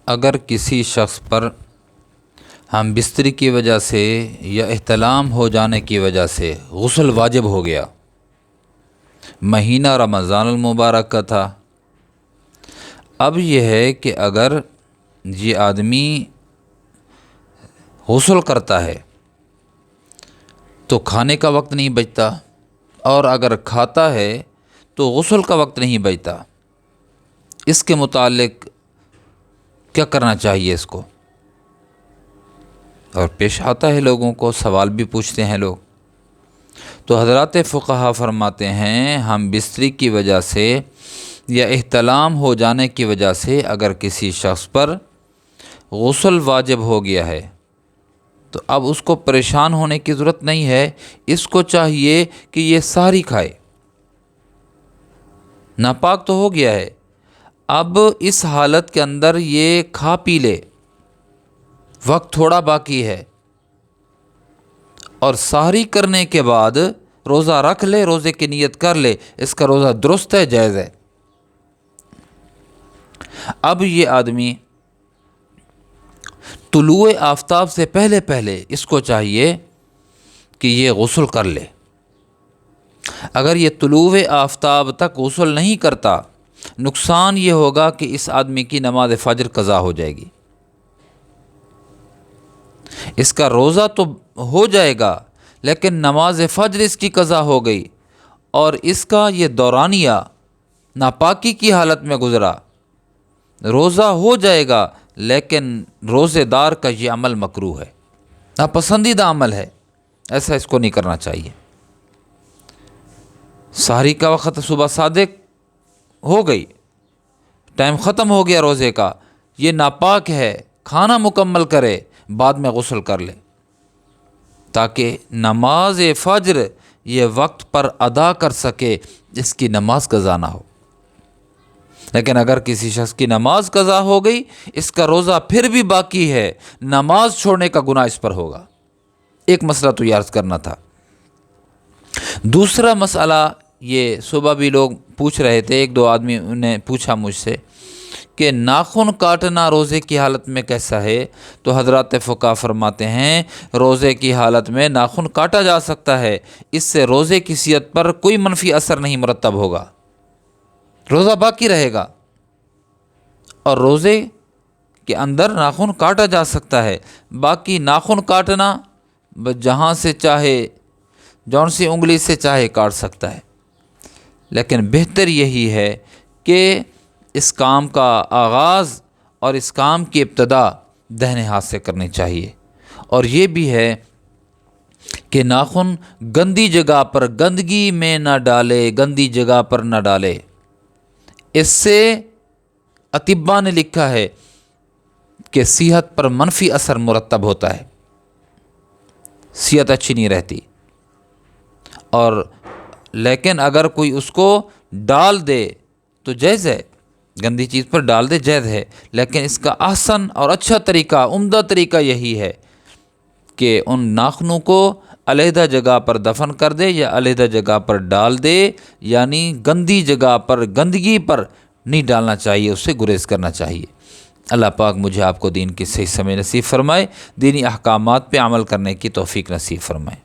اگر کسی شخص پر ہم بستری کی وجہ سے یا احتلام ہو جانے کی وجہ سے غسل واجب ہو گیا، مہینہ رمضان المبارک کا تھا، اب یہ ہے کہ اگر یہ آدمی غسل کرتا ہے تو کھانے کا وقت نہیں بچتا، اور اگر کھاتا ہے تو غسل کا وقت نہیں بچتا، اس کے متعلق کیا کرنا چاہیے اس کو؟ اور پیش آتا ہے لوگوں کو، سوال بھی پوچھتے ہیں لوگ، تو حضرات فقہا فرماتے ہیں ہم بستری کی وجہ سے یا احتلام ہو جانے کی وجہ سے اگر کسی شخص پر غسل واجب ہو گیا ہے تو اب اس کو پریشان ہونے کی ضرورت نہیں ہے، اس کو چاہیے کہ یہ سحری کھائے، ناپاک تو ہو گیا ہے، اب اس حالت کے اندر یہ کھا پی لے، وقت تھوڑا باقی ہے، اور سحری کرنے کے بعد روزہ رکھ لے، روزے کی نیت کر لے، اس کا روزہ درست ہے، جائز ہے۔ اب یہ آدمی طلوع آفتاب سے پہلے پہلے اس کو چاہیے کہ یہ غسل کر لے۔ اگر یہ طلوع آفتاب تک غسل نہیں کرتا، نقصان یہ ہوگا کہ اس آدمی کی نماز فجر قضا ہو جائے گی، اس کا روزہ تو ہو جائے گا لیکن نماز فجر اس کی قضا ہو گئی، اور اس کا یہ دورانیہ ناپاکی کی حالت میں گزرا، روزہ ہو جائے گا لیکن روزے دار کا یہ عمل مکروہ ہے، ناپسندیدہ عمل ہے، ایسا اس کو نہیں کرنا چاہیے۔ سحری کا وقت صبح صادق ہو گئی، ٹائم ختم ہو گیا روزے کا، یہ ناپاک ہے، کھانا مکمل کرے، بعد میں غسل کر لے تاکہ نماز فجر یہ وقت پر ادا کر سکے، اس کی نماز قضا نہ ہو۔ لیکن اگر کسی شخص کی نماز قضا ہو گئی، اس کا روزہ پھر بھی باقی ہے، نماز چھوڑنے کا گناہ اس پر ہوگا۔ ایک مسئلہ تو یہ عرض کرنا تھا۔ دوسرا مسئلہ، یہ صبح بھی لوگ پوچھ رہے تھے، ایک دو آدمی نے پوچھا مجھ سے کہ ناخن کاٹنا روزے کی حالت میں کیسا ہے؟ تو حضرات فقہا فرماتے ہیں روزے کی حالت میں ناخن کاٹا جا سکتا ہے، اس سے روزے کی صحت پر کوئی منفی اثر نہیں مرتب ہوگا، روزہ باقی رہے گا، اور روزے کے اندر ناخن کاٹا جا سکتا ہے۔ باقی ناخن کاٹنا جہاں سے چاہے، جون سی انگلی سے چاہے کاٹ سکتا ہے، لیکن بہتر یہی ہے کہ اس کام کا آغاز اور اس کام کی ابتدا دہنے ہاتھ سے کرنی چاہیے، اور یہ بھی ہے کہ ناخن گندی جگہ پر، گندگی میں نہ ڈالے، گندی جگہ پر نہ ڈالے، اس سے اطباء نے لکھا ہے کہ صحت پر منفی اثر مرتب ہوتا ہے، صحت اچھی نہیں رہتی۔ اور لیکن اگر کوئی اس کو ڈال دے تو جائز ہے، گندی چیز پر ڈال دے جائز ہے، لیکن اس کا احسن اور اچھا طریقہ، عمدہ طریقہ یہی ہے کہ ان ناخنوں کو علیحدہ جگہ پر دفن کر دے یا علیحدہ جگہ پر ڈال دے، یعنی گندی جگہ پر، گندگی پر نہیں ڈالنا چاہیے، اس سے گریز کرنا چاہیے۔ اللہ پاک مجھے آپ کو دین کی صحیح سمجھ نصیب فرمائے، دینی احکامات پہ عمل کرنے کی توفیق نصیب فرمائے۔